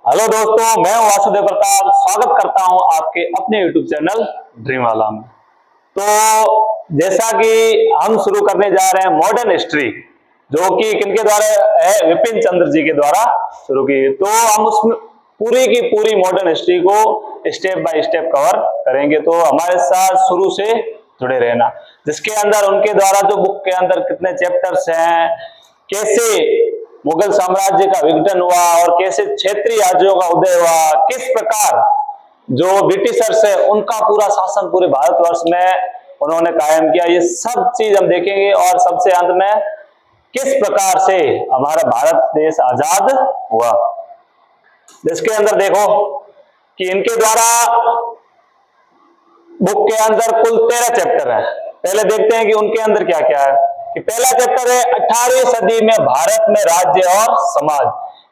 Hello दोस्तों, मैं हूं वासुदेव प्रताप। स्वागत करता हूं आपके अपने YouTube चैनल ड्रीम वाला में। तो जैसा कि हम शुरू करने जा रहे हैं मॉडर्न हिस्ट्री, जो कि किनके द्वारा है, विपिन चंद्र जी के द्वारा शुरू की। तो हम उसमें पूरी की पूरी मॉडर्न हिस्ट्री को स्टेप बाय स्टेप कवर करेंगे। तो हमारे साथ शुरू से जुड़े रहना, जिसके अंदर उनके द्वारा जो बुक के अंदर कितने चैप्टर्स हैं, कैसे मुगल साम्राज्य का विघटन हुआ और कैसे क्षेत्रीय राज्यों का उदय हुआ, किस प्रकार जो ब्रिटिशर्स है उनका पूरा शासन पूरे भारतवर्ष में उन्होंने कायम किया, ये सब चीज हम देखेंगे। और सबसे अंत में किस प्रकार से हमारा भारत देश आजाद हुआ। जिसके अंदर देखो कि इनके द्वारा बुक के अंदर कुल 13 चैप्टर है। पहले देखते हैं कि उनके अंदर क्या क्या है। कि पहला चैप्टर है 18वीं सदी में भारत में राज्य और समाज।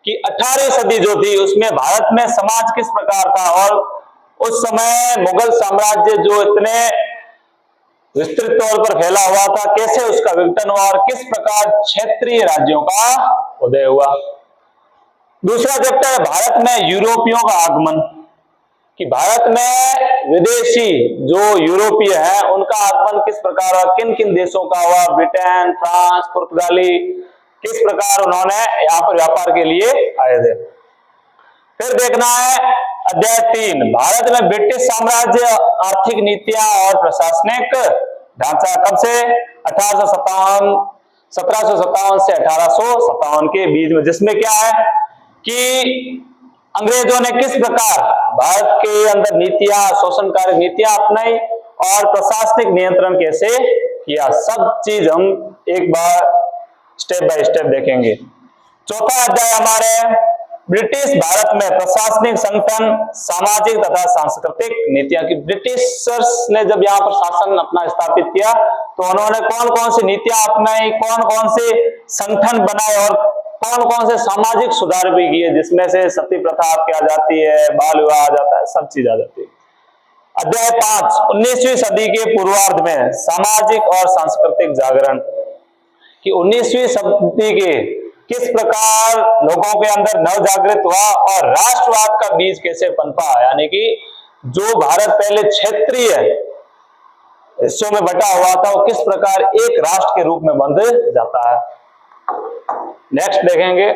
कि 18वीं सदी जो थी उसमें भारत में समाज किस प्रकार था, और उस समय मुगल साम्राज्य जो इतने विस्तृत तौर पर फैला हुआ था, कैसे उसका विघटन हुआ और किस प्रकार क्षेत्रीय राज्यों का उदय हुआ। दूसरा चैप्टर है भारत में यूरोपियों का आगमन। कि भारत में विदेशी जो यूरोपीय हैं उनका आगमन किस प्रकार हुआ, किन किन देशों का हुआ, ब्रिटेन, फ्रांस, पुर्तगाली, किस प्रकार उन्होंने यहाँ पर व्यापार के लिए आए थे। फिर देखना है अध्याय 3, भारत में ब्रिटिश साम्राज्य, आर्थिक नीतियां और प्रशासनिक ढांचा। कब से? 1757 से 1857 के बीच में। जिसमें क्या है कि अंग्रेजों ने किस प्रकार भारत के अंदर नीतियां, शोषणकारी नीतियां अपनाई और प्रशासनिक नियंत्रण कैसे किया, सब चीज हम एक बार स्टेप बाय स्टेप देखेंगे। चौथा अध्याय हमारे ब्रिटिश भारत में प्रशासनिक संगठन, सामाजिक तथा सांस्कृतिक नीतियां। की ब्रिटिशर्स ने जब यहाँ पर शासन अपना स्थापित किया तो उन्होंने कौन कौन सी नीतियां अपनाई, कौन कौन से संगठन बनाए और कौन कौन से सामाजिक सुधार भी किए, जिसमें से सती प्रथा आपके आ जाती है, बाल विवाह आ जाता है, सब चीज आ जाती है। अध्याय 5, 19वीं सदी के पूर्वार्ध में सामाजिक और सांस्कृतिक जागरण। कि 19वीं सदी के किस प्रकार लोगों के अंदर नव जागृत हुआ और राष्ट्रवाद का बीज कैसे पनपा। यानी कि जो भारत पहले क्षेत्रीय हिस्सों में बटा हुआ था वो किस प्रकार एक राष्ट्र के रूप में बंध जाता है। नेक्स्ट देखेंगे,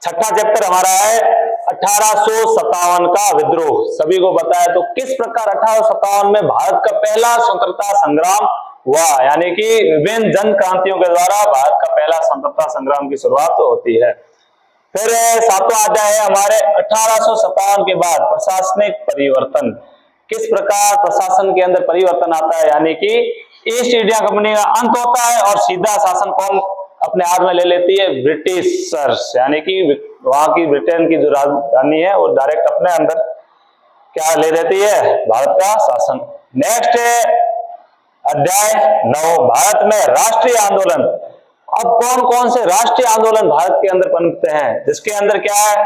छठा चैप्टर हमारा है 1857 का विद्रोह। सभी को बताया तो किस प्रकार 1857 में भारत का पहला स्वतंत्रता संग्राम हुआ। यानी कि विभिन्न जन क्रांतियों के द्वारा भारत का पहला स्वतंत्रता संग्राम की शुरुआत होती है। फिर सातवां अध्याय है हमारे 1857 के बाद प्रशासनिक परिवर्तन। किस प्रकार प्रशासन के अंदर परिवर्तन आता है, यानी कि ईस्ट इंडिया कंपनी का अंत होता है और सीधा शासन कौन अपने हाथ में ले लेती है? ब्रिटिशर्स। यानी कि वहां की ब्रिटेन की जो राजधानी है वो डायरेक्ट अपने अंदर क्या ले लेती है? भारत का शासन। नेक्स्ट अध्याय 9, भारत में राष्ट्रीय आंदोलन। अब कौन कौन से राष्ट्रीय आंदोलन भारत के अंदर पनपते हैं, जिसके अंदर क्या है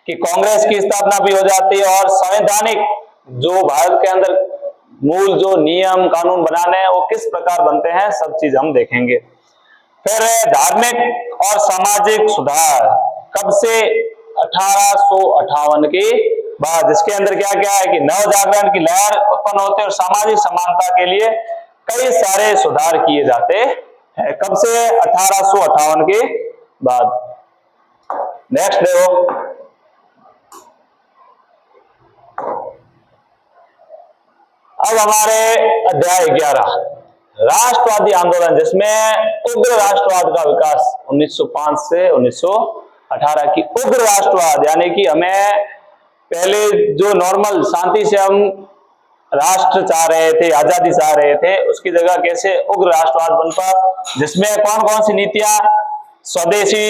कि कांग्रेस की स्थापना भी हो जाती है और संवैधानिक जो भारत के अंदर मूल जो नियम कानून बनाने हैं वो किस प्रकार बनते हैं, सब चीज हम देखेंगे। फिर धार्मिक और सामाजिक सुधार। कब से? 1858 के बाद। जिसके अंदर क्या क्या है कि नव जागरण की लहर उत्पन्न होते और सामाजिक समानता के लिए कई सारे सुधार किए जाते हैं। कब से? 1858 के बाद। नेक्स्ट देखो, अब हमारे अध्याय 11, राष्ट्रवादी आंदोलन, जिसमें उग्र राष्ट्रवाद का विकास 1905 से 1918 की उग्र राष्ट्रवाद। यानी कि हमें पहले जो नॉर्मल शांति से हम राष्ट्र चाह रहे थे, आजादी चाह रहे थे, उसकी जगह कैसे उग्र राष्ट्रवाद बनता, जिसमें कौन कौन सी नीतियां? स्वदेशी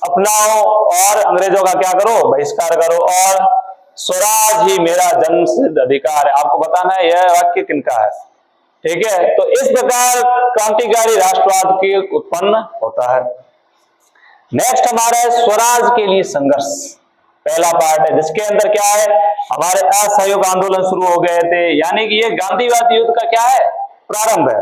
अपनाओ और अंग्रेजों का क्या करो? बहिष्कार करो, और स्वराज ही मेरा जन्मसिद्ध अधिकार है। आपको बताना है यह वाक्य किनका है, ठीक है। तो इस प्रकार क्रांतिकारी राष्ट्रवाद की उत्पन्न होता है। नेक्स्ट हमारा है स्वराज के लिए संघर्ष, पहला पार्ट है, जिसके अंदर क्या है हमारे असहयोग आंदोलन शुरू हो गए थे। यानी कि ये गांधीवादी युद्ध का क्या है? प्रारंभ है।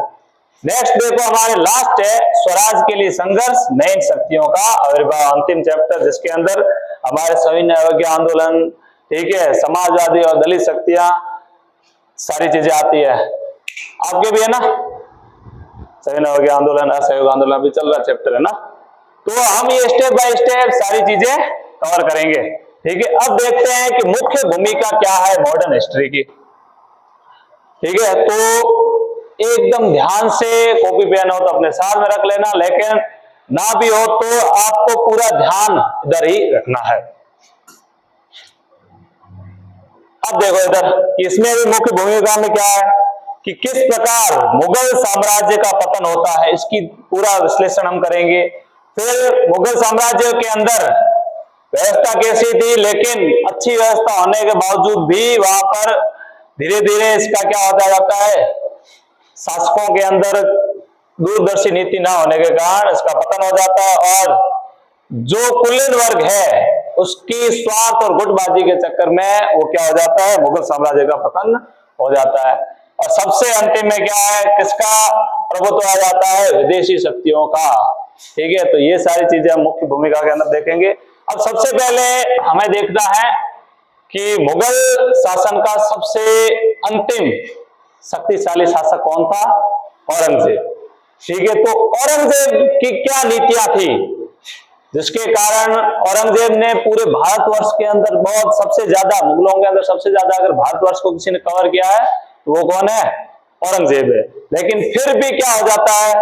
नेक्स्ट देखो हमारे लास्ट है स्वराज के लिए संघर्ष, नई शक्तियों का आविर्भाव, अंतिम चैप्टर जिसके अंदर हमारे सविनय अवज्ञा आंदोलन, ठीक है, समाजवादी और दलित शक्तियां, सारी चीजें आती है। आपके भी है ना, सविनय अवज्ञा आंदोलन, असहयोग आंदोलन भी चल रहा चैप्टर है ना। तो हम ये स्टेप बाय स्टेप सारी चीजें कवर करेंगे, ठीक है। अब देखते हैं कि मुख्य भूमिका क्या है मॉडर्न हिस्ट्री की, ठीक है। तो एकदम ध्यान से कॉपी पेन हो तो अपने साथ में रख लेना, लेकिन ना भी हो तो आपको पूरा ध्यान इधर ही रखना है। अब देखो इधर, इसमें भी मुख्य भूमिका में क्या है कि किस प्रकार मुगल साम्राज्य का पतन होता है, इसकी पूरा विश्लेषण हम करेंगे। फिर मुगल साम्राज्य के अंदर व्यवस्था कैसी थी, लेकिन अच्छी व्यवस्था होने के बावजूद भी वहां पर धीरे धीरे इसका क्या होता जाता है, शासकों के अंदर दूरदर्शी नीति ना होने के कारण इसका पतन हो जाता है, और जो कुलीन वर्ग है उसकी स्वार्थ और गुटबाजी के चक्कर में वो क्या हो जाता है, मुगल साम्राज्य का पतन हो जाता है। और सबसे अंतिम में क्या है, किसका प्रभुत्व आ जाता है, विदेशी शक्तियों का, ठीक है। तो ये सारी चीजें हम मुख्य भूमिका के अंदर देखेंगे। अब सबसे पहले हमें देखना है कि मुगल शासन का सबसे अंतिम शक्तिशाली शासक कौन था, औरंगजेब, ठीक है। तो औरंगजेब की क्या नीतियां थी जिसके कारण औरंगजेब ने पूरे भारतवर्ष के अंदर बहुत सबसे ज्यादा, मुगलों के अंदर सबसे ज्यादा अगर भारतवर्ष को किसी ने कवर किया है तो वो कौन है, औरंगजेब है। लेकिन फिर भी क्या हो जाता है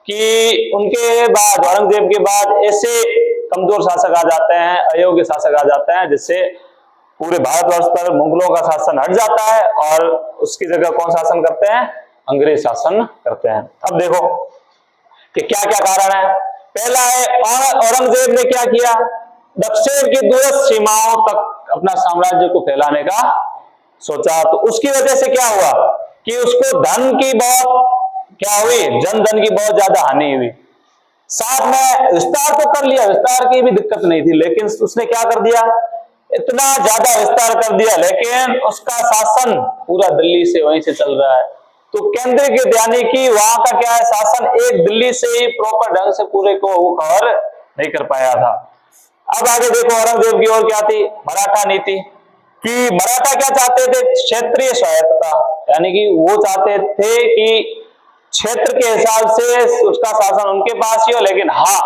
कि उनके बाद, औरंगजेब के बाद ऐसे कमजोर शासक आ जाते हैं, अयोग्य शासक आ जाते हैं, जिससे पूरे भारतवर्ष पर मुगलों का शासन हट जाता है और उसकी जगह कौन शासन करते हैं, अंग्रेज शासन करते हैं। अब देखो कि क्या क्या कारण है। पहला है, औरंगजेब ने क्या किया, दक्षिण की दूर सीमाओं तक अपना साम्राज्य को फैलाने का सोचा। तो उसकी वजह से क्या हुआ कि उसको धन की बहुत क्या हुई, जनधन की बहुत ज्यादा हानि हुई। साथ में विस्तार तो कर लिया, विस्तार की भी दिक्कत नहीं थी, लेकिन उसने क्या कर दिया, इतना ज्यादा विस्तार कर दिया, लेकिन उसका शासन पूरा दिल्ली से वहीं से चल रहा है। तो केंद्रीकृत, यानी कि वहां का क्या है, शासन एक दिल्ली से ही प्रॉपर ढंग से पूरे को वो कवर नहीं कर पाया था। अब आगे देखो औरंगजेब की ओर क्या थी, मराठा नीति, कि मराठा क्या चाहते थे, क्षेत्रीय स्वायत्तता, यानी कि वो चाहते थे कि क्षेत्र के हिसाब से उसका शासन उनके पास ही हो, लेकिन हाँ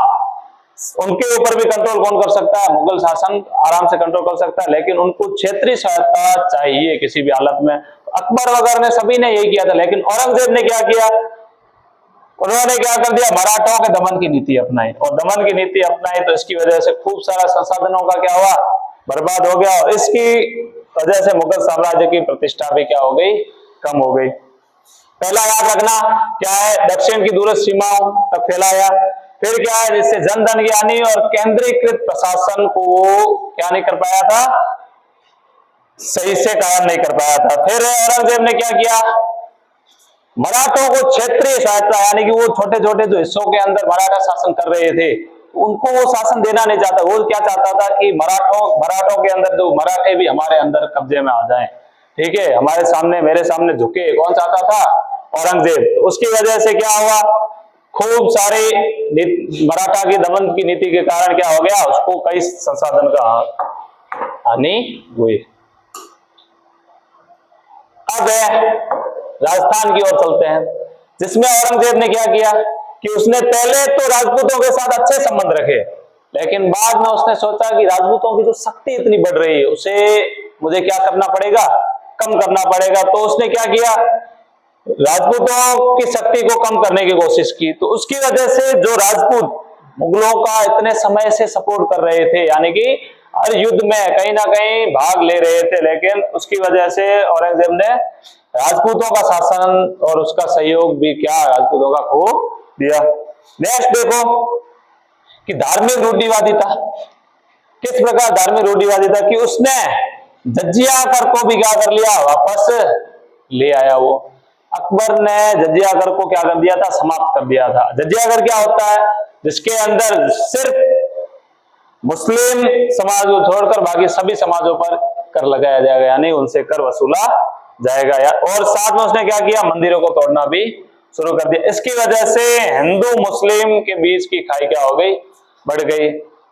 उनके ऊपर भी कंट्रोल कौन कर सकता है, मुगल शासन आराम से कंट्रोल कर सकता है, लेकिन उनको क्षेत्रीय स्वायत्तता चाहिए किसी भी हालत में। अकबर वगैरह ने सभी ने यही किया था, लेकिन औरंगजेब ने क्या किया, उन्होंने क्या कर दिया, मराठों के दमन की नीति अपनाई, और दमन की नीति अपनाई तो इसकी वजह से खूब सारा संसाधनों का क्या हुआ, बर्बाद हो गया, और इसकी वजह से मुगल साम्राज्य की प्रतिष्ठा भी क्या हो गई, कम हो गई। पहला याद रखना क्या है, दक्षिण की दूरस्थ सीमाओं तक फैलाया। फिर क्या है, जिससे जनधन की हानि और केंद्रीकृत प्रशासन को क्या नहीं कर पाया था, सही से कायम नहीं कर पाया था। फिर औरंगजेब ने क्या किया, मराठों को क्षेत्रीय सहायता, यानी कि वो छोटे छोटे जो हिस्सों के अंदर मराठा शासन कर रहे थे उनको वो शासन देना नहीं चाहता। वो क्या चाहता था कि मराठों के अंदर जो मराठे भी हमारे अंदर कब्जे में आ जाएं, ठीक है, हमारे सामने, मेरे सामने झुके। कौन चाहता था, औरंगजेब। तो उसकी वजह से क्या हुआ, खूब सारे मराठा की दमन की नीति के कारण क्या हो गया, उसको कई संसाधन का हानि हुई। अब राजस्थान की ओर चलते हैं, जिसमें औरंगजेब ने क्या किया कि उसने पहले तो राजपूतों के साथ अच्छे संबंध रखे, लेकिन बाद में उसने सोचा कि राजपूतों की जो शक्ति इतनी बढ़ रही है उसे मुझे क्या करना पड़ेगा, कम करना पड़ेगा। तो उसने क्या किया, राजपूतों की शक्ति को कम करने की कोशिश की। तो उसकी वजह से जो राजपूत मुगलों का इतने समय से सपोर्ट कर रहे थे, यानी कि हर युद्ध में कहीं ना कहीं भाग ले रहे थे, लेकिन उसकी वजह से औरंगजेब ने राजपूतों का शासन और उसका सहयोग भी क्या, राजपूतों का खो दिया। नेक्स्ट देखो कि धार्मिक रूढ़िवादिता, किस प्रकार धार्मिक रूढ़िवादिता की, उसने जजिया कर को भी क्या कर लिया, वापस ले आया। वो अकबर ने जजिया कर को क्या कर दिया था, समाप्त कर दिया था। जजिया कर क्या होता है, जिसके अंदर सिर्फ मुस्लिम समाज को छोड़कर बाकी सभी समाजों पर कर लगाया जाएगा, यानी उनसे कर वसूला जाएगा। और साथ में उसने क्या किया, मंदिरों को तोड़ना भी शुरू कर दिया। इसकी वजह से हिंदू मुस्लिम के बीच की खाई क्या हो गई, बढ़ गई।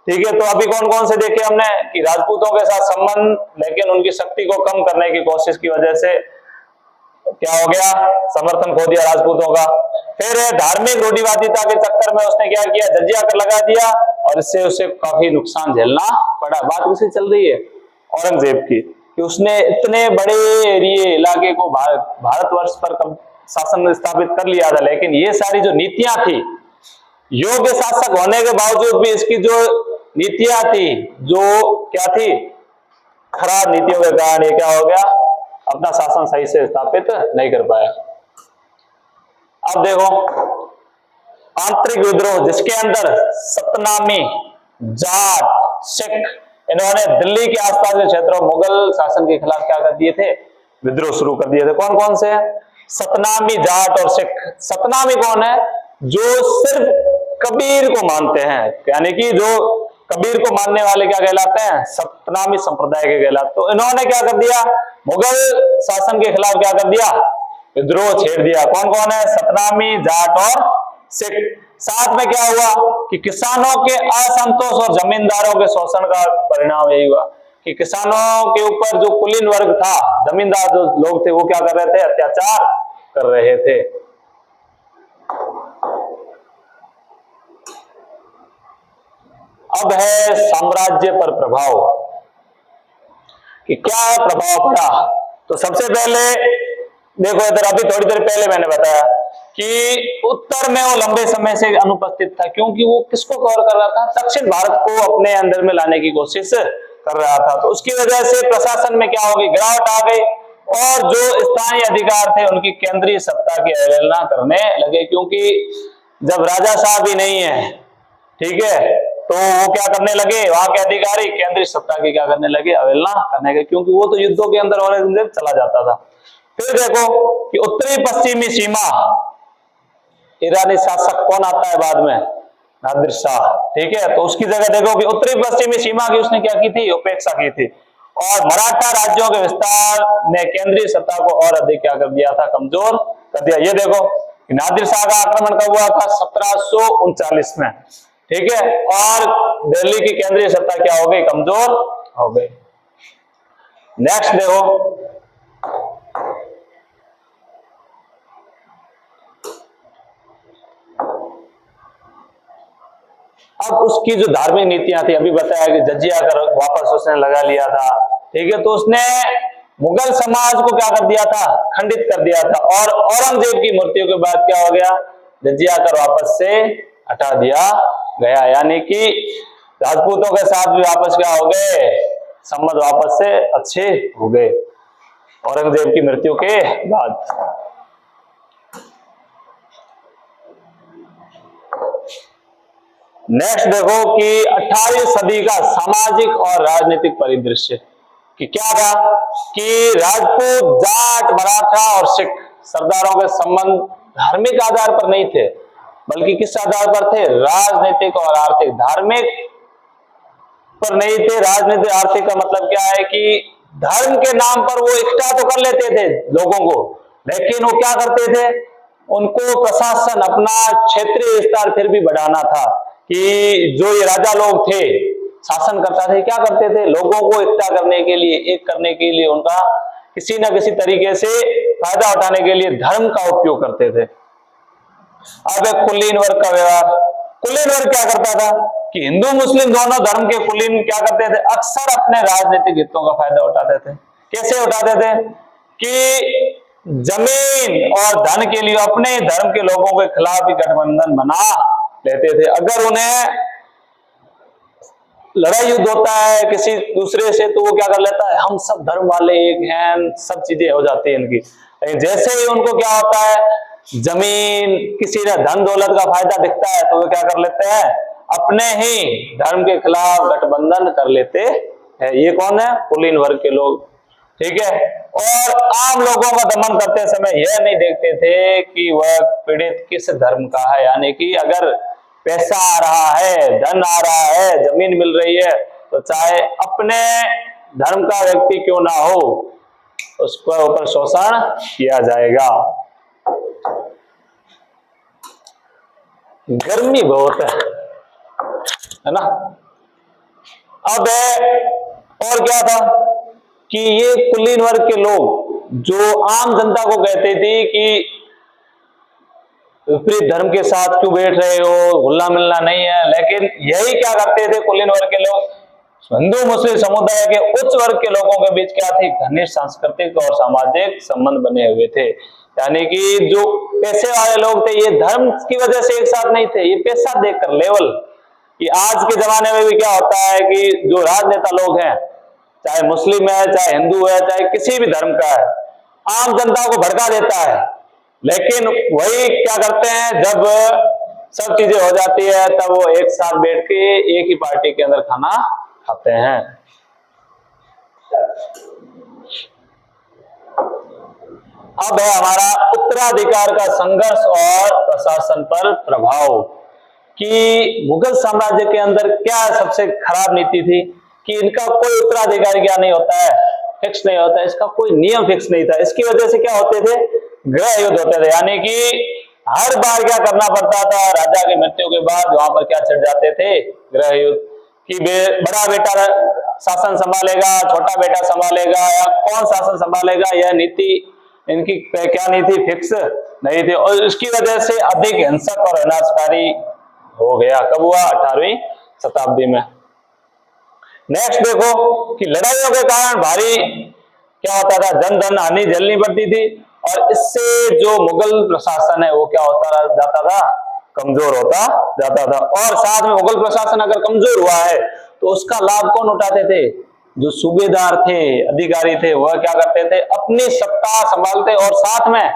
ठीक है, तो अभी कौन कौन से देखे हमने कि राजपूतों के साथ संबंध, लेकिन उनकी शक्ति को कम करने की कोशिश की वजह से क्या हो गया, समर्थन खो दिया राजपूतों का। फिर धार्मिक रूढ़िवादिता के चक्कर में उसने क्या किया, जजिया कर लगा दिया और इससे उसे काफी नुकसान झेलना पड़ा। बात किसकी चल रही है, औरंगजेब की, कि उसने इतने बड़े एरिए इलाके को भारतवर्ष पर शासन स्थापित कर लिया था, लेकिन ये सारी जो नीतियां थी, योग्य शासक होने के बावजूद भी इसकी जो नीतियां थी, जो क्या थी, खराब नीतियों के कारण ये क्या हो गया, अपना शासन सही से स्थापित नहीं कर पाया। अब देखो आंतरिक विद्रोह, जिसके अंदर सतनामी, जाट, सिख, इन्होंने दिल्ली के आसपास के क्षेत्रों में मुगल शासन के खिलाफ क्या कर दिए थे, विद्रोह शुरू कर दिए थे। कौन कौन से, सतनामी, जाट और सिख। सतनामी कौन है, जो सिर्फ कबीर को मानते हैं, यानी कि जो कबीर को मानने वाले क्या कहलाते हैं, सतनामी संप्रदाय के कहलाते। तो इन्होंने क्या कर दिया, मुगल शासन के खिलाफ क्या कर दिया, विद्रोह छेड़ दिया। कौन कौन है, सतनामी, जाट और सिख। साथ में क्या हुआ कि किसानों के असंतोष और जमींदारों के शोषण का परिणाम यही हुआ कि किसानों के ऊपर जो कुलीन वर्ग था, जमींदार जो लोग थे, वो क्या कर रहे थे, अत्याचार कर रहे थे। अब है साम्राज्य पर प्रभाव, कि क्या प्रभाव पड़ा। तो सबसे पहले देखो इधर, अभी थोड़ी देर पहले मैंने बताया कि उत्तर में वो लंबे समय से अनुपस्थित था, क्योंकि वो किसको कवर कर रहा था, दक्षिण भारत को अपने अंदर में लाने की कोशिश कर रहा था। तो उसकी वजह से प्रशासन में क्या हो गई, गिरावट आ गई, और जो स्थानीय अधिकार थे उनकी केंद्रीय सत्ता की अवहेलना करने लगे, क्योंकि जब राजा साहब ही नहीं है, ठीक है, तो वो क्या करने लगे, वहां के अधिकारी केंद्रीय सत्ता की क्या करने लगे, अवहेलना करने लगे, क्योंकि वो तो युद्धों के अंदर औरंगजेब चला जाता था। फिर देखो कि उत्तरी पश्चिमी सीमा, ईरानी शासक कौन आता है बाद में, नादिर शाह, ठीक है। तो उसकी जगह देखो कि उत्तरी पश्चिमी सीमा की उसने क्या की थी, उपेक्षा की थी, और मराठा राज्यों के विस्तार ने केंद्रीय सत्ता को और अधिक क्या कर दिया था, कमजोर कर दिया। ये देखो कि नादिर शाह का आक्रमण कब हुआ था, 1739 में, ठीक है, और दिल्ली की केंद्रीय सत्ता क्या हो गई, कमजोर हो गई। नेक्स्ट देखो, अब उसकी जो धार्मिक नीतियां थी, अभी बताया कि जजिया कर वापस उसने लगा लिया था, ठीक है, तो उसने मुगल समाज को क्या कर दिया था, खंडित कर दिया था, और औरंगजेब की मृत्यु के बाद क्या हो गया, जजिया कर वापस से हटा दिया गया, यानी कि राजपूतों के साथ भी वापस क्या हो गए, संबंध वापस से अच्छे हो गए औरंगजेब की मृत्यु के बाद। नेक्स्ट देखो कि 18वीं सदी का सामाजिक और राजनीतिक परिदृश्य, कि क्या था कि राजपूत, जाट, मराठा और सिख सरदारों के संबंध धार्मिक आधार पर नहीं थे, बल्कि किस आधार पर थे, राजनीतिक और आर्थिक। धार्मिक पर नहीं थे, राजनीतिक आर्थिक का मतलब क्या है कि धर्म के नाम पर वो इकट्ठा तो कर लेते थे लोगों को, लेकिन वो क्या करते थे, उनको प्रशासन, अपना क्षेत्रीय विस्तार फिर भी बढ़ाना था, कि जो ये राजा लोग थे, शासन करता थे, क्या करते थे, लोगों को इकट्ठा करने के लिए, एक करने के लिए, उनका किसी न किसी तरीके से फायदा उठाने के लिए धर्म का उपयोग करते थे। अब एक कुलीन वर्ग का व्यवहार, कुलीन वर्ग क्या करता था कि हिंदू मुस्लिम दोनों धर्म के कुलीन क्या करते थे, अक्सर अपने राजनीतिक हितों का फायदा उठाते थे। कैसे उठाते थे कि जमीन और धन के लिए अपने धर्म के लोगों के खिलाफ भी गठबंधन बना लेते थे। अगर उन्हें लड़ाई युद्ध होता है किसी दूसरे से, तो वो क्या कर लेता है, हम सब धर्म वाले एक हैं, सब चीजें हो जाती है इनकी। जैसे ही उनको क्या होता है, जमीन, किसी ने धन दौलत का फायदा दिखता है, तो वो क्या कर लेते हैं, अपने ही धर्म के खिलाफ गठबंधन कर लेते हैं। ये कौन है, कुलीन वर्ग के लोग, ठीक है। और आम लोगों का दमन करते समय यह नहीं देखते थे कि वह पीड़ित किस धर्म का है, यानी कि अगर पैसा आ रहा है, धन आ रहा है, जमीन मिल रही है, तो चाहे अपने धर्म का व्यक्ति क्यों ना हो, उसके ऊपर शोषण किया जाएगा। गर्मी बहुत है ना। अब और क्या था कि ये कुलीन वर्ग के लोग जो आम जनता को कहते थे कि विपरीत धर्म के साथ क्यों बैठ रहे हो, घुलना मिलना नहीं है, लेकिन यही क्या करते थे कुलीन वर्ग के लोग, हिंदू मुस्लिम समुदाय के उच्च वर्ग के लोगों के बीच क्या थी, घनिष्ठ सांस्कृतिक और सामाजिक संबंध बने हुए थे। यानी कि जो पैसे वाले लोग थे ये धर्म की वजह से एक साथ नहीं थे, ये पैसा देखकर लेवल, कि आज के जमाने में भी क्या होता है कि जो राजनेता लोग हैं, चाहे मुस्लिम है, चाहे हिंदू है, चाहे किसी भी धर्म का है, आम जनता को भड़का देता है, लेकिन वही क्या करते हैं जब सब चीजें हो जाती है तब वो एक साथ बैठ के एक ही पार्टी के अंदर खाना खाते हैं। अब है हमारा उत्तराधिकार का संघर्ष और प्रशासन पर प्रभाव, कि मुगल साम्राज्य के अंदर क्या सबसे खराब नीति थी कि इनका कोई उत्तराधिकारी क्या नहीं होता है, फिक्स नहीं होता है, इसका कोई नियम फिक्स नहीं था। इसकी वजह से क्या होते थे, गृह युद्ध होते थे, यानी कि हर बार क्या करना पड़ता था, राजा की मृत्यु के बाद वहां पर क्या चढ़ जाते थे, गृह युद्ध, कि बड़ा बेटा शासन संभालेगा, छोटा बेटा संभालेगा, या कौन शासन संभालेगा, यह नीति इनकी क्या नहीं थी, फिक्स नहीं थी। और इसकी वजह से अधिक हिंसक और विनाशकारी हो गया। कब हुआ, 18वीं शताब्दी में। नेक्स्ट देखो कि लड़ाइयों के कारण भारी क्या होता था, जन धन हानि झेलनी पड़ती थी, और इससे जो मुगल प्रशासन है वो क्या होता जाता था, कमजोर होता जाता था। और साथ में मुगल प्रशासन अगर कमजोर हुआ है तो उसका लाभ कौन उठाते थे, जो सूबेदार थे, अधिकारी थे, वह क्या करते थे, अपनी सत्ता संभालते, और साथ में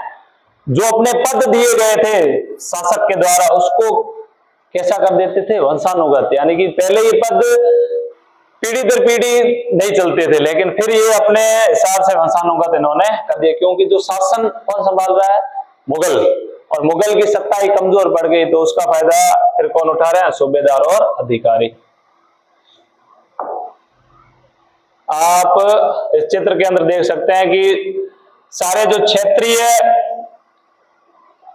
जो अपने पद दिए गए थे शासक के द्वारा उसको कैसा कर देते थे, वंशानुगत, यानी कि पहले ये पद पीढ़ी दर पीढ़ी नहीं चलते थे, लेकिन फिर ये अपने हिसाब से वंशानुगत इन्होंने कर दिया, क्योंकि जो शासन कौन संभाल रहा है, मुगल, और मुगल की सत्ता ही कमजोर पड़ गई तो उसका फायदा फिर कौन उठा रहे हैं, सूबेदार और अधिकारी। आप इस चित्र के अंदर देख सकते हैं कि सारे जो क्षेत्रीय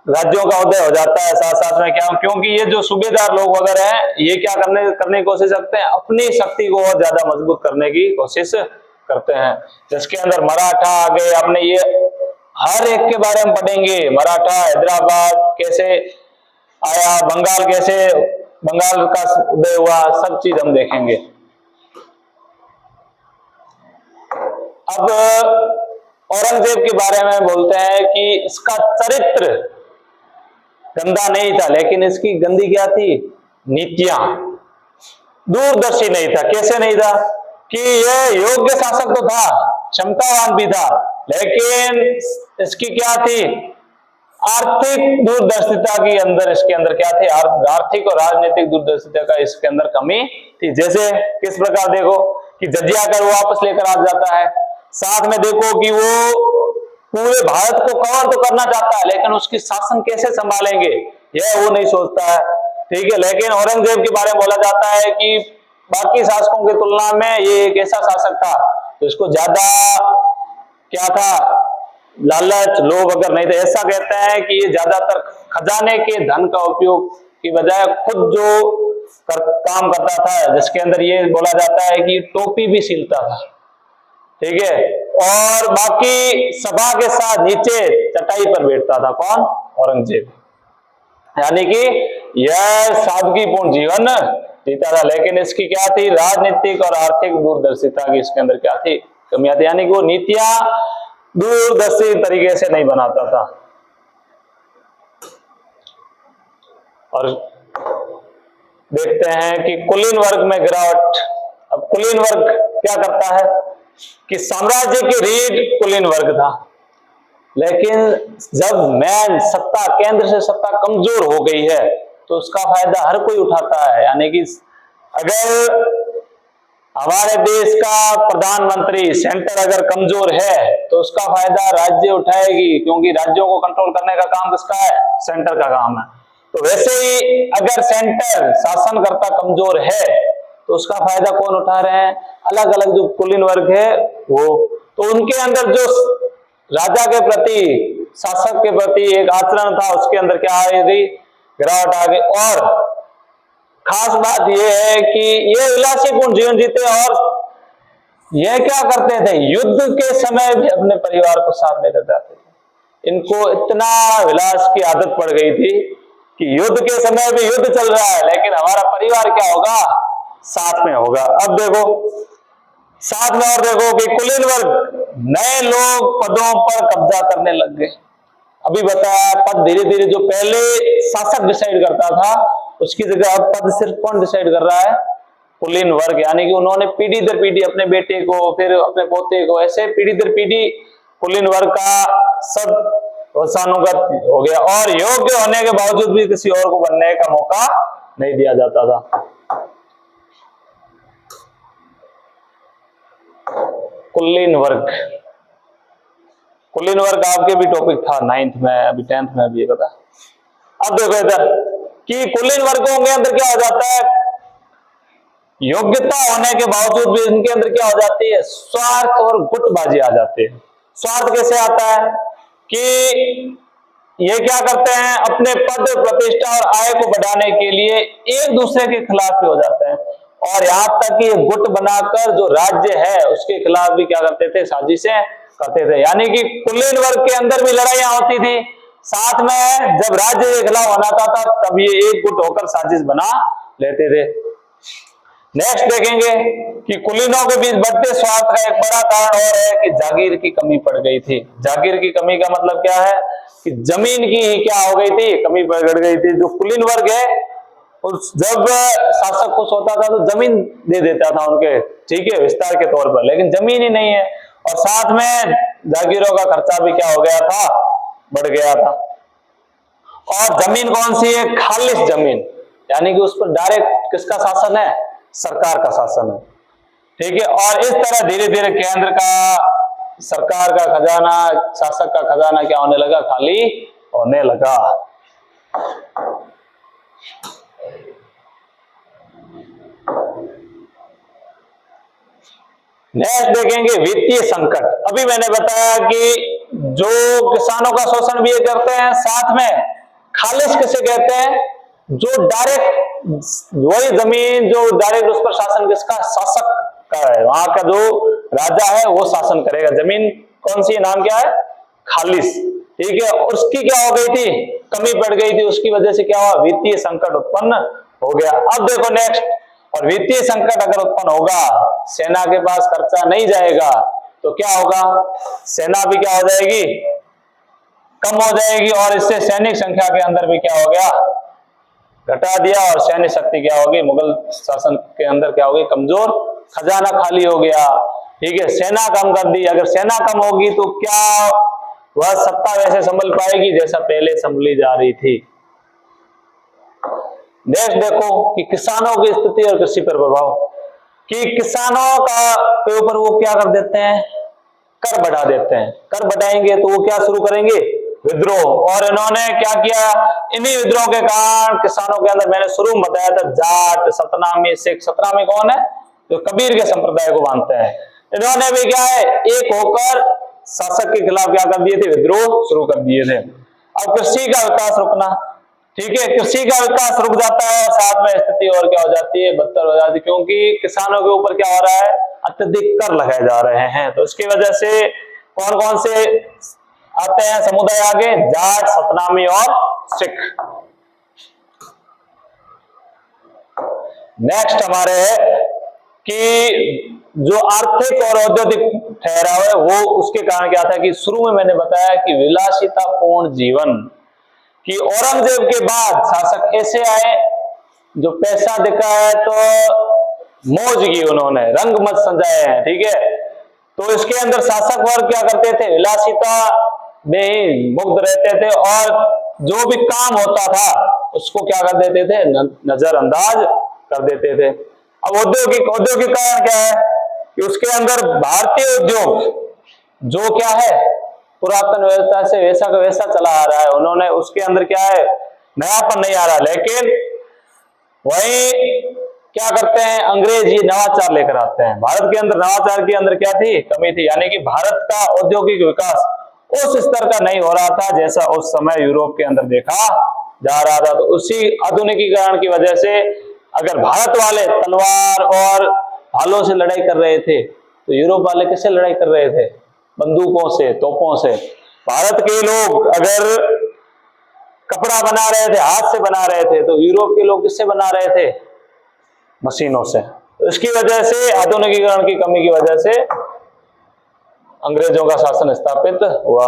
राज्यों का उदय हो जाता है, साथ साथ में क्या, क्योंकि ये जो सूबेदार लोग वगैरह हैं ये क्या करने की कोशिश करते हैं, अपनी शक्ति को और ज्यादा मजबूत करने की कोशिश करते हैं। जिसके अंदर मराठा आ गए, आपने ये हर एक के बारे में पढ़ेंगे, मराठा, हैदराबाद कैसे आया, बंगाल कैसे, बंगाल का उदय हुआ, सब चीज हम देखेंगे। अब औरंगजेब के बारे में बोलते हैं कि इसका चरित्र गंदा नहीं था, लेकिन इसकी गंदी क्या थी, नीतियां, दूरदर्शी नहीं था। कैसे नहीं था कि यह योग्य शासक तो था, क्षमतावान भी था, लेकिन इसकी क्या थी, आर्थिक दूरदर्शिता के अंदर, इसके अंदर क्या थी, आर्थिक और राजनीतिक दूरदर्शिता का इसके अंदर कमी थी। जैसे किस प्रकार देखो कि जजिया कर वो वापस लेकर आ जाता है, साथ में देखो कि वो पूरे भारत को कवर तो करना चाहता है, लेकिन उसकी शासन कैसे संभालेंगे यह वो नहीं सोचता है, ठीक है। लेकिन औरंगजेब के बारे में बोला जाता है कि बाकी शासकों की तुलना में ये एक ऐसा शासक था तो इसको ज्यादा क्या था, लालच, लोभ अगर नहीं था। ऐसा कहते हैं कि ये ज्यादातर खजाने के धन का उपयोग की बजाय खुद जो काम करता था, जिसके अंदर ये बोला जाता है कि टोपी भी सिलता था, ठीक है, और बाकी सभा के साथ नीचे चटाई पर बैठता था। कौन, औरंगजेब। यानी कि यह सादगीपूर्ण जीवन जीता था, लेकिन इसकी क्या थी, राजनीतिक और आर्थिक दूरदर्शिता की इसके अंदर क्या थी, कमियां थी, यानी कि वो नीतियां दूरदर्शी तरीके से नहीं बनाता था। और देखते हैं कि कुलीन वर्ग में गिरावट। अब कुलीन वर्ग क्या करता है कि साम्राज्य की रीढ़ कुलीन वर्ग था, लेकिन जब मैन सत्ता, केंद्र से सत्ता कमजोर हो गई है तो उसका फायदा हर कोई उठाता है। यानी कि अगर हमारे देश का प्रधानमंत्री, सेंटर अगर कमजोर है तो उसका फायदा राज्य उठाएगी, क्योंकि राज्यों को कंट्रोल करने का काम किसका है, सेंटर का काम है। तो वैसे ही अगर सेंटर शासनकर्ता कमजोर है तो उसका फायदा कौन उठा रहे हैं, अलग अलग जो कुलीन वर्ग है वो। तो उनके अंदर जो राजा के प्रति, शासक के प्रति एक आचरण था, उसके अंदर क्या आ रही, गिरावट आ गई। और खास बात यह है कि ये विलासीपूर्ण जीवन जीते और ये क्या करते थे, युद्ध के समय भी अपने परिवार को साथ लेकर जाते थे। इनको इतना विलास की आदत पड़ गई थी कि युद्ध के समय भी युद्ध चल रहा है लेकिन हमारा परिवार क्या होगा, साथ में होगा। अब देखो साथ में, और देखो कि कुलीन वर्ग नए लोग पदों पर कब्जा करने लग गए। अभी बताया पद धीरे धीरे जो पहले शासक डिसाइड करता था उसकी जगह अब पद सिर्फ कौन डिसाइड कर रहा है, कुलीन वर्ग। यानी कि उन्होंने पीढ़ी दर पीढ़ी अपने बेटे को, फिर अपने पोते को, ऐसे पीढ़ी दर पीढ़ी कुलीन वर्ग का सब वंशानुगत हो गया और योग्य होने के बावजूद भी किसी और को बनने का मौका नहीं दिया जाता था। कुलीन वर्ग, कुलीन वर्ग आपके भी टॉपिक था 9th में, अभी 10th में भी ये पता। अब देखो इधर कि कुलीन वर्गों के अंदर क्या हो जाता है, योग्यता होने के बावजूद भी इनके अंदर क्या हो जाती है, स्वार्थ और गुटबाजी आ जाती है। स्वार्थ कैसे आता है कि ये क्या करते हैं, अपने पद प्रतिष्ठा और आय को बढ़ाने के लिए एक दूसरे के खिलाफ भी हो जाते हैं और यहाँ तक कि गुट बनाकर जो राज्य है उसके खिलाफ भी क्या करते थे, साजिशें करते थे। यानी कि कुलीन वर्ग के अंदर भी लड़ाइयां होती थी, साथ में जब राज्य के खिलाफ होना था तब ये एक गुट होकर साजिश बना लेते थे। नेक्स्ट देखेंगे कि कुलीनों के बीच बढ़ते स्वार्थ का एक बड़ा कारण और है कि जागीर की कमी पड़ गई थी। जागीर की कमी का मतलब क्या है कि जमीन की क्या हो गई थी, कमी पड़ गई थी। जो कुलीन वर्ग है उस जब शासक खुश होता था तो जमीन दे देता था उनके, ठीक है, विस्तार के तौर पर, लेकिन जमीन ही नहीं है और साथ में जागीरों का खर्चा भी क्या हो गया था, बढ़ गया था। और जमीन कौन सी है, खालिस जमीन, यानी कि उस पर डायरेक्ट किसका शासन है, सरकार का शासन है, ठीक है। और इस तरह धीरे धीरे केंद्र का, सरकार का खजाना, शासक का खजाना क्या होने लगा, खाली होने लगा। नेक्स्ट देखेंगे वित्तीय संकट। अभी मैंने बताया कि जो किसानों का शोषण भी ये करते हैं, साथ में खालिस किसे कहते हैं, जो डायरेक्ट वही जमीन जो डायरेक्ट उस पर शासन किसका, शासक का है, वहां का जो राजा है वो शासन करेगा। जमीन कौन सी, नाम क्या है, खालिस, ठीक है। उसकी क्या हो गई थी, कमी पड़ गई थी, उसकी वजह से क्या हुआ, वित्तीय संकट उत्पन्न हो गया। अब देखो नेक्स्ट, और वित्तीय संकट अगर उत्पन्न होगा, सेना के पास खर्चा नहीं जाएगा तो क्या होगा, सेना भी क्या हो जाएगी, कम हो जाएगी और इससे सैनिक संख्या के अंदर भी क्या हो गया, घटा दिया और सैन्य शक्ति क्या होगी, मुगल शासन के अंदर क्या होगी, कमजोर, खजाना खाली हो गया, ठीक है। सेना कम कर दी, अगर सेना कम होगी तो क्या वह सत्ता वैसे संभल पाएगी जैसा पहले संभली जा रही थी। नेक्स्ट देखो कि किसानों की स्थिति और कृषि पर प्रभाव, कि किसानों का के ऊपर वो क्या कर देते हैं, कर बढ़ा देते हैं। कर बढ़ाएंगे तो वो क्या शुरू करेंगे, विद्रोह। और इन्होंने क्या किया, इन्हीं विद्रोह के कारण किसानों के अंदर, मैंने शुरू में बताया था, जाट, सतनामी, सिख। सतनामी कौन है, जो कबीर के संप्रदाय को मानते हैं। इन्होंने भी क्या है, एक होकर शासक के खिलाफ क्या कर दिए थे, विद्रोह शुरू कर दिए थे। अब कृषि का विकास रुकना, ठीक है, कृषि का विकास रुक जाता है, साथ में स्थिति और क्या हो जाती है, बदतर हो जाती है, क्योंकि किसानों के ऊपर क्या हो रहा है, अत्यधिक कर लगाए जा रहे हैं। तो इसकी वजह से कौन कौन से आते हैं समुदाय आगे, जाट, सतनामी और सिख। नेक्स्ट हमारे है कि जो आर्थिक और औद्योगिक ठहराव है वो, उसके कारण क्या था कि शुरू में मैंने बताया कि विलासितापूर्ण जीवन, कि औरंगजेब के बाद शासक ऐसे आए जो पैसा दिखा है तो मौज की उन्होंने, रंग मत सजाए हैं, ठीक है। तो इसके अंदर शासक वर्ग क्या करते थे, विलासिता में ही मुग्ध रहते थे और जो भी काम होता था उसको क्या कर देते थे, नजरअंदाज कर देते थे। अब औद्योगिक कारण क्या है कि उसके अंदर भारतीय उद्योग जो क्या है, पुरातन व्यवस्था से वैसा का वैसा चला आ रहा है, उन्होंने उसके अंदर क्या है, नयापन नहीं आ रहा, लेकिन वही क्या करते हैं, अंग्रेजी नवाचार लेकर आते हैं। भारत के अंदर नवाचार के अंदर क्या थी, कमी थी, यानी कि भारत का औद्योगिक विकास उस स्तर का नहीं हो रहा था जैसा उस समय यूरोप के अंदर देखा जा रहा था। तो उसी आधुनिकीकरण की वजह से अगर भारत वाले तलवार और भालों से लड़ाई कर रहे थे तो यूरोप वाले किससे लड़ाई कर रहे थे? बंदूकों से, तोपों से। भारत के लोग अगर कपड़ा बना रहे थे, हाथ से बना रहे थे, तो यूरोप के लोग किससे बना रहे थे? मशीनों से। तो इसकी वजह से, आधुनिकीकरण की कमी की वजह से अंग्रेजों का शासन स्थापित हुआ।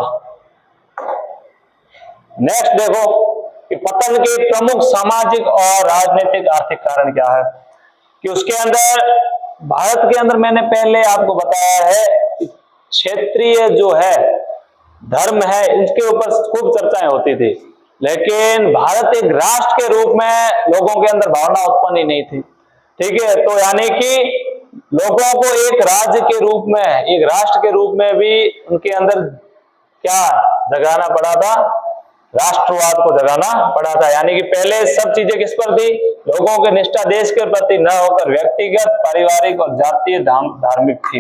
नेक्स्ट देखो कि पतन के प्रमुख सामाजिक और राजनीतिक आर्थिक कारण क्या है। कि उसके अंदर, भारत के अंदर मैंने पहले आपको बताया है कि क्षेत्रीय जो है धर्म है, इसके ऊपर खूब चर्चाएं होती थी, लेकिन भारत एक राष्ट्र के रूप में लोगों के अंदर भावना उत्पन्न ही नहीं थी। ठीक है, तो यानी कि लोगों को एक राज्य के रूप में, एक राष्ट्र के रूप में भी उनके अंदर क्या जगाना पड़ा था? राष्ट्रवाद को जगाना पड़ा था। यानी कि पहले सब चीजें किस पर थी? लोगों की निष्ठा देश के प्रति न होकर व्यक्तिगत, पारिवारिक और जातीय धार्मिक थी।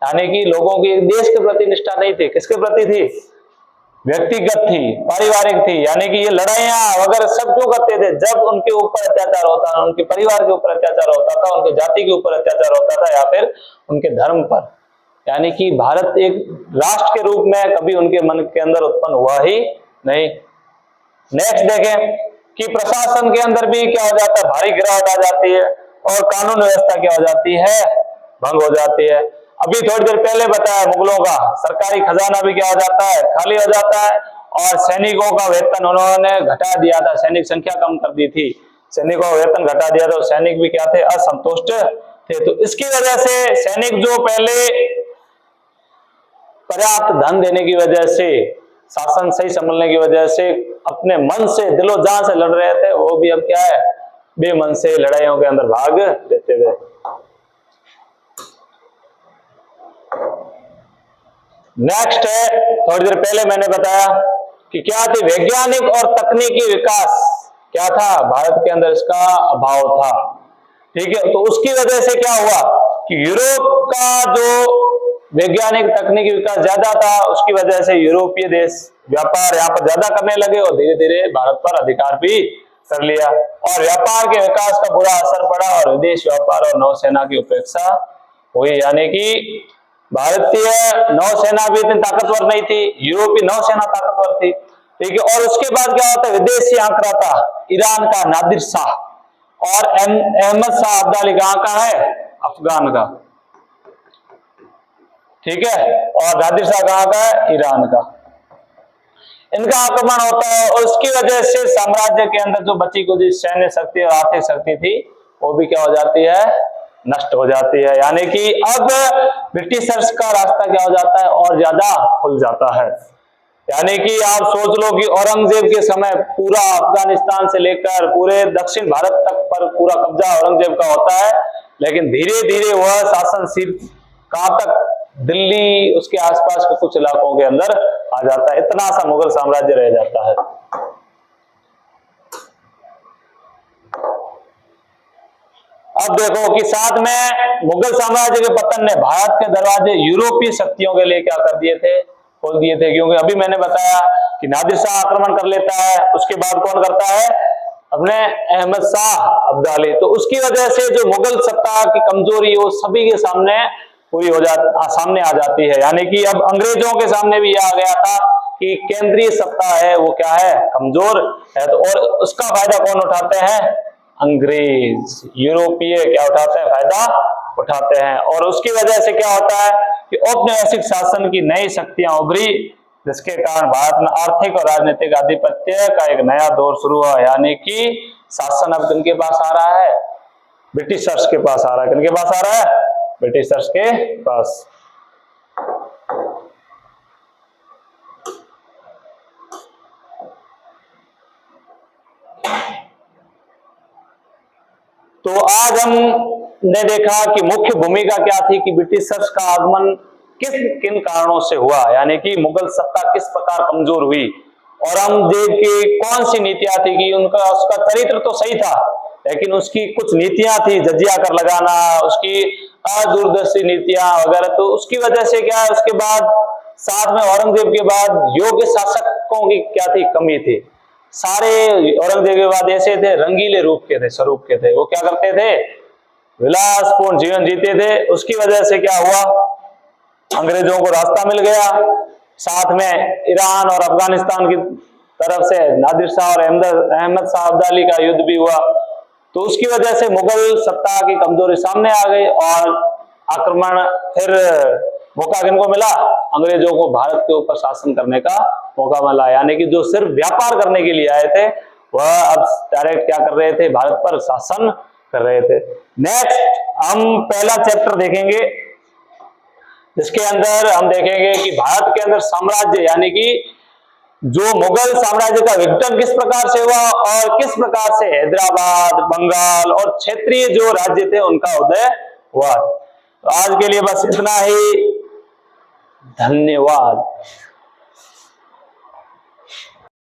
यानी कि लोगों की देश के प्रति निष्ठा नहीं थी, किसके प्रति थी? व्यक्तिगत थी, पारिवारिक थी। यानी कि ये लड़ाइयां वगैरह सब क्यों करते थे? जब उनके ऊपर अत्याचार होता था, उनके परिवार के ऊपर अत्याचार होता था, उनके जाति के ऊपर अत्याचार होता था, या फिर उनके धर्म पर। यानी कि भारत एक राष्ट्र के रूप में कभी उनके मन के अंदर उत्पन्न हुआ ही नहीं। नेक्स्ट देखें कि प्रशासन के अंदर भी क्या हो जाता है? भारी गिरावट आ जाती है और कानून व्यवस्था क्या हो जाती है? भंग हो जाती है। अभी थोड़ी देर पहले बताया मुगलों का सरकारी खजाना भी क्या हो जाता है? खाली हो जाता है। और सैनिकों का वेतन उन्होंने घटा दिया था, सैनिक संख्या कम कर दी थी, सैनिकों का वेतन घटा दिया था, सैनिक भी क्या थे? असंतुष्ट थे। तो इसकी वजह से सैनिक जो पहले पर्याप्त धन देने की वजह से, शासन सही संभलने की वजह से अपने मन से, दिलो जान से लड़ रहे थे, वो भी अब क्या है? बेमन से लड़ाइयों के अंदर भाग लेते थे। नेक्स्ट है, थोड़ी देर पहले मैंने बताया कि क्या थी? वैज्ञानिक और तकनीकी विकास क्या था? भारत के अंदर इसका अभाव था। ठीक है, तो उसकी वजह से क्या हुआ कि यूरोप का जो वैज्ञानिक तकनीकी विकास ज्यादा था, उसकी वजह से यूरोपीय देश व्यापार यहाँ पर ज्यादा करने लगे और धीरे धीरे भारत पर अधिकार भी कर लिया। और व्यापार के विकास का बुरा असर पड़ा और विदेश व्यापार और नौसेना की उपेक्षा हुई। यानी कि भारतीय नौसेना भी इतनी ताकतवर नहीं थी, यूरोपीय नौसेना ताकतवर थी। ठीक है, और उसके बाद क्या होता है? विदेशी आंकड़ा था ईरान का नादिर शाह, और अहमद शाह अब्दाली कहाँ का है? अफगान का। ठीक है, और नादिर शाह कहाँ का है? ईरान का। इनका आक्रमण होता है और उसकी वजह से साम्राज्य के अंदर जो बची कुछ सैन्य शक्ति और आर्थिक शक्ति थी, वो भी क्या हो जाती है? नष्ट हो जाती है। यानी कि अब ब्रिटिशर्स का रास्ता क्या हो जाता है? और ज्यादा खुल जाता है। यानी कि आप सोच लो कि औरंगजेब के समय पूरा अफगानिस्तान से लेकर पूरे दक्षिण भारत तक पर पूरा कब्जा औरंगजेब का होता है, लेकिन धीरे धीरे वह शासनशील कहां तक? दिल्ली, उसके आसपास के कुछ इलाकों के अंदर आ जाता है। इतना सा मुगल साम्राज्य रह जाता है। अब देखो कि साथ में मुगल साम्राज्य के पतन ने भारत के दरवाजे यूरोपीय शक्तियों के लिए क्या कर दिए थे? खोल दिए थे। क्योंकि अभी मैंने बताया कि नादिर शाह आक्रमण कर लेता है, उसके बाद कौन करता है? अपने अहमद शाह अब्दाली। तो उसकी वजह से जो मुगल सत्ता की कमजोरी वो सभी के सामने पूरी हो सामने आ जाती है। यानी कि अब अंग्रेजों के सामने भी यह आ गया था कि केंद्रीय सत्ता है वो क्या है? कमजोर है। तो और उसका फायदा कौन उठाते हैं? अंग्रेज, यूरोपीय क्या उठाते हैं? फायदा उठाते हैं। और उसकी वजह से क्या होता है कि औपनिवेशिक शासन की नई शक्तियां उभरी, जिसके कारण भारत में आर्थिक और राजनीतिक आधिपत्य का एक नया दौर शुरू हुआ। यानी कि शासन अब किनके पास आ रहा है? ब्रिटिशर्स के पास आ रहा है। किनके पास आ रहा है? ब्रिटिशर्स के पास। तो आज हमने देखा कि मुख्य भूमिका क्या थी कि ब्रिटिशर्स का आगमन किन कारणों से हुआ, यानी कि मुगल सत्ता किस प्रकार कमजोर हुई, औरंगजेब की कौन सी नीतियां थी कि उसका चरित्र तो सही था, लेकिन उसकी कुछ नीतियां थी, जजिया कर लगाना, उसकी अदूरदर्शी नीतियां वगैरह। तो उसकी वजह से क्या है, उसके बाद साथ में औरंगजेब के बाद योग्य शासकों की क्या थी? कमी थी। सारे औरंगजेब के बाद ऐसे थे, रंगीले रूप के थे, स्वरूप के थे। वो क्या करते थे, विलासपूर्ण जीवन जीते थे। उसकी वजह से क्या हुआ, अंग्रेजों को रास्ता मिल गया। साथ में ईरान और अफगानिस्तान की तरफ से नादिर शाह और अहमद शाह अब्दाली का युद्ध भी हुआ। तो उसकी वजह से मुगल सत्ता की कमजोरी सामने आ गई और आक्रमण, फिर मौका किनको मिला, अंग्रेजों को भारत के ऊपर शासन करने का मौका मिला। यानी कि जो सिर्फ व्यापार करने के लिए आए थे, वह अब डायरेक्ट क्या कर रहे थे, भारत पर शासन कर रहे थे। नेक्स्ट हम पहला चैप्टर देखेंगे, जिसके अंदर हम देखेंगे कि भारत के अंदर साम्राज्य, यानी कि जो मुगल साम्राज्य का विघटन किस प्रकार से हुआ और किस प्रकार से हैदराबाद, बंगाल और क्षेत्रीय जो राज्य थे उनका उदय हुआ। तो आज के लिए बस इतना ही। धन्यवाद।